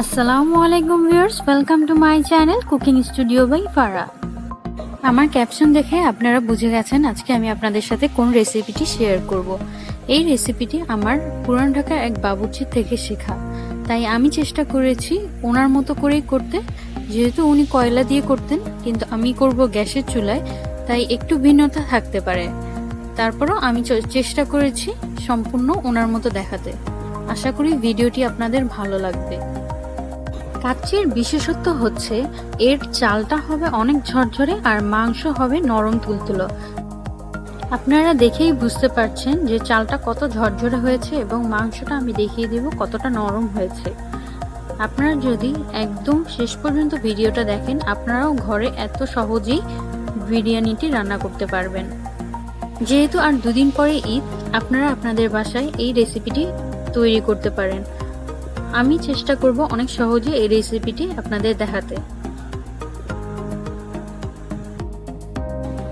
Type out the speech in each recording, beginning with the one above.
আসসালামু আলাইকুম viewers, welcome to my channel cooking studio by Farah. আমার ক্যাপশন দেখে আপনারা বুঝে গেছেন আজকে আমি আপনাদের সাথে কোন রেসিপিটি শেয়ার করব। এই রেসিপিটি আমার পুরান ঢাকার এক বাবুর্চির থেকে শেখা, তাই আমি চেষ্টা করেছি ওনার মতো করেই করতে। যেহেতু উনি কয়লা দিয়ে করতেন, কিন্তু আমি করব গ্যাসের চুলায়, তাই একটু ভিন্নতা থাকতে পারে। তারপরও আমি চেষ্টা করেছি সম্পূর্ণ ওনার মতো দেখাতে। আশা করি ভিডিওটি আপনাদের ভালো লাগবে। কাচ্চির বিশেষত্ব হচ্ছে এর চালটা হবে অনেক ঝরঝরে আর মাংস হবে নরম তুলতুলো। আপনারা দেখেই বুঝতে পারছেন যে চালটা কত ঝরঝরে হয়েছে এবং মাংসটা আমি দেখিয়ে দেব কতটা নরম হয়েছে। আপনারা যদি একদম শেষ পর্যন্ত ভিডিওটা দেখেন, আপনারাও ঘরে এত সহজেই বিরিয়ানিটি রান্না করতে পারবেন। যেহেতু আর দুদিন পরে ঈদ, আপনারা আপনাদের বাসায় এই রেসিপিটি তৈরি করতে পারেন। আমি চেষ্টা করব অনেক সহজে এই রেসিপিটি আপনাদের দেখাতে।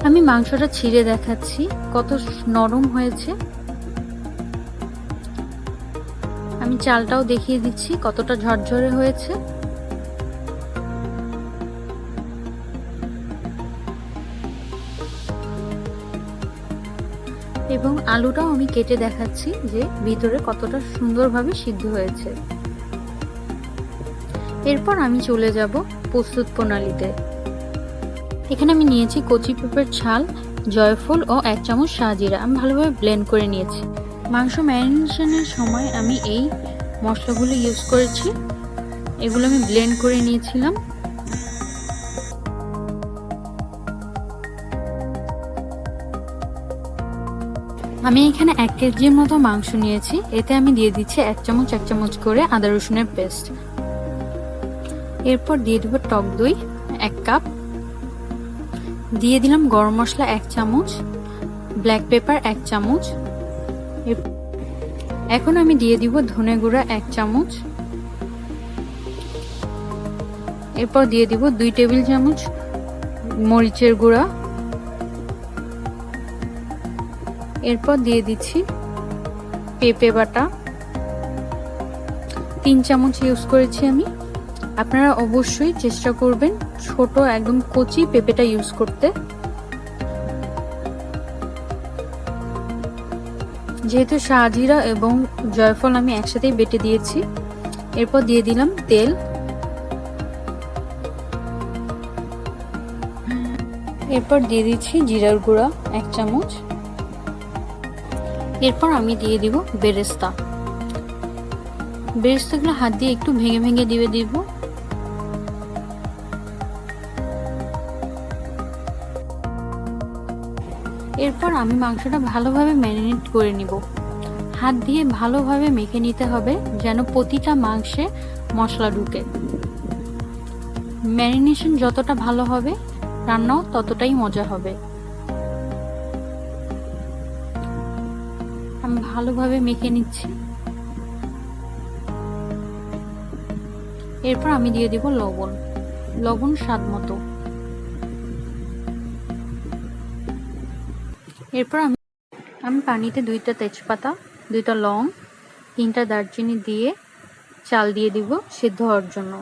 আমি মাংসটা ছিঁড়ে দেখাচ্ছি কত নরম হয়েছে। আমি চালটাও দেখিয়ে দিচ্ছি কতটা ঝরঝরে হয়েছে। এবং আলুটাও আমি কেটে দেখাচ্ছি যে ভিতরে কতটা সুন্দরভাবে সিদ্ধ হয়েছে। এরপর আমি চলে যাব প্রস্তুত প্রণালীতে। এখানে আমি নিয়েছি কচি পেঁপের ছাল, জয়ফল ও 1 চামচ শাহজিরা। আমি ভালোভাবে ব্লেন্ড করে নিয়েছি। মাংস ম্যারিনেশনের সময় আমি এই মশলাগুলো ইউজ করেছি। এগুলো আমি ব্লেন্ড করে নিয়েছিলাম। আমি এখানে 1 কেজির মতো মাংস নিয়েছি। এতে আমি দিয়ে দিচ্ছি 1 চামচ করে আদা রসুনের পেস্ট। এরপর দিয়ে দেব টক দই 1 কাপ, দিয়ে দিলাম গরম মশলা 1 চামচ, ব্ল্যাক পেপার 1 চামচ। এখন আমি দিয়ে দিব ধনে গুঁড়া 1 চামচ। এরপর দিয়ে দিব 2 টেবিল চামচ মরিচের গুঁড়া। এরপর দিয়ে দিচ্ছি পেঁপে বাটা 3 চামচ ইউজ করেছি আমি। আপনারা অবশ্যই চেষ্টা করবেন ছোট একদম কচি পেঁপেটা ইউজ করতে, যেহেতু শাহজিরা এবং জয়ফল আমি একসাথেই বেটে দিয়েছি। এরপর দিয়ে দিলাম তেল। এরপর দিয়ে দিচ্ছি জিরার গুঁড়া 1 চামচ। এরপর আমি দিয়ে দিব বেরেস্তাগুলো হাত দিয়ে একটু ভেঙে ভেঙে দিব। এরপর আমি মাংসটা ভালোভাবে ম্যারিনেট করে নিব। হাত দিয়ে ভালোভাবে মেখে নিতে হবে যেন প্রতিটা মাংসে মশলা ঢুকে। ম্যারিনেশন যতটা ভালো হবে, রান্নাও ততটাই মজা হবে। আমি ভালোভাবে মেখে নিচ্ছি। এরপর আমি দিয়ে দিব লবণ স্বাদ মতো। এরপর আমি পানিতে 2টা তেজপাতা, 2টা লং, 3টা দারচিনি দিয়ে চাল দিয়ে দিব সিদ্ধ হওয়ার জন্য।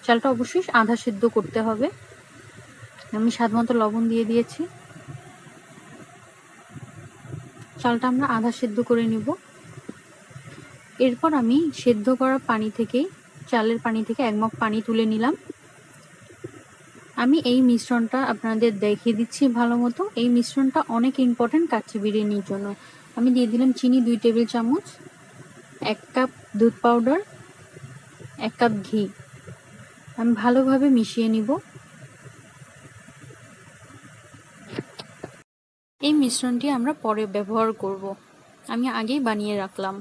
চালটা অবশ্যই আধা সিদ্ধ করতে হবে। আমি স্বাদ মতো লবণ দিয়ে দিয়েছি। চালটা আমরা আধা সিদ্ধ করে নিব। এরপর আমি সিদ্ধ করা চালের পানি থেকে 1 মগ পানি তুলে নিলাম। আমি এই মিশ্রণটা আপনাদের দেখিয়ে দিচ্ছি ভালো মতো। এই মিশ্রণটা অনেক ইম্পর্টেন্ট কাচ্চি বিরিয়ানির জন্য। আমি দিয়ে দিলাম চিনি 2 টেবিল চামচ, 1 কাপ দুধ পাউডার, 1 কাপ ঘি। আমি ভালোভাবে মিশিয়ে নিব। এই মিশ্রণটি আমরা পরে ব্যবহার করব। আমি আগেই বানিয়ে রাখলাম।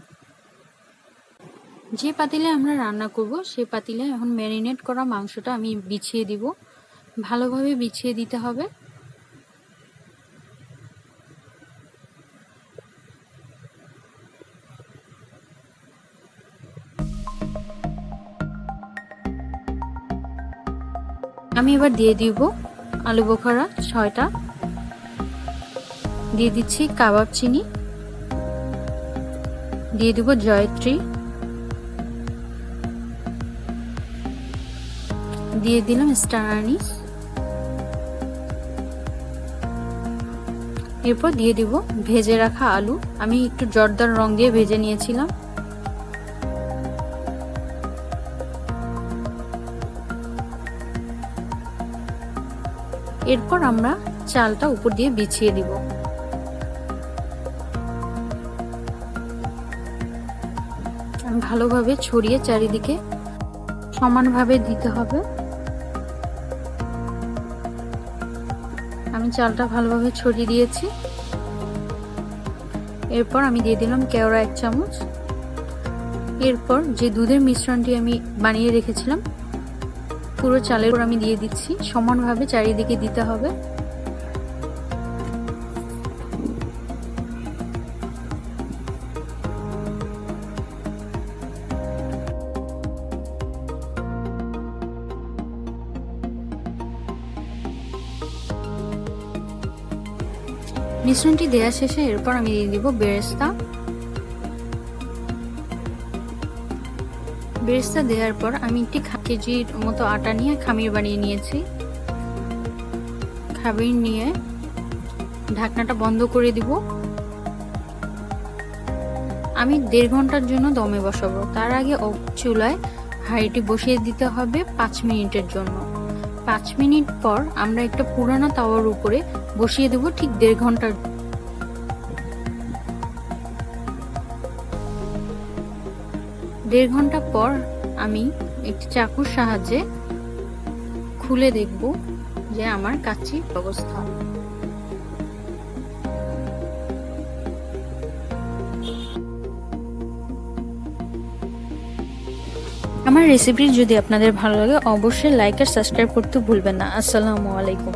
যে পাতিলে আমরা রান্না করব সেই পাতিলে এখন ম্যারিনেট করা মাংসটা আমি বিছিয়ে দিব। ভালোভাবে বিছিয়ে দিতে হবে। আমি এবার দিয়ে দিব আলু বোখরা 6টা, দিয়ে দিচ্ছি কাবাবচিনি, দিয়ে দিব জয়ত্রি, দিয়ে দিলাম স্টার আনিস। এরপর দিয়ে দিব ভেজে রাখা আলু। আমি একটু জর্দার রং দিয়ে ভেজে নিয়েছিলাম। এরপর আমরা চালটা উপর দিয়ে বিছিয়ে দিব। ভালোভাবে ছড়িয়ে চারিদিকে সমানভাবে দিতে হবে। আমি চালটা ভালোভাবে ছড়িয়ে দিয়েছি। এরপর আমি দিয়ে দিলাম কেওড়া 1 চামচ। এরপর যে দুধের মিশ্রণটি আমি বানিয়ে রেখেছিলাম পুরো চালের উপর আমি দিয়ে দিচ্ছি। সমানভাবে চারিদিকে দিতে হবে। মিশ্রণটি দেওয়া শেষে এরপর আমি দিয়ে দিব বেরেস্তা। বেরেস্তা দেওয়ার পর আমি একটি কেজির মতো আটা নিয়ে খামির বানিয়ে নিয়েছি। খামির নিয়ে ঢাকনাটা বন্ধ করে দিব। আমি 1.5 ঘন্টার জন্য দমে বসাবো। তার আগে চুলায় হাঁড়িটি বসিয়ে দিতে হবে 5 মিনিটের জন্য। 5 মিনিট পর আমরা একটা পুরানো তাওয়ার উপরে বসিয়ে দেব ঠিক 1.5 ঘন্টার। 1.5 ঘন্টা পর আমি একটি চাকুর সাহায্যে খুলে দেখব যে আমার কাচ্চির অবস্থা। আমার রেসিপি যদি আপনাদের ভালো লাগে অবশ্যই লাইক আর সাবস্ক্রাইব করতে ভুলবেন না। আসসালামু আলাইকুম।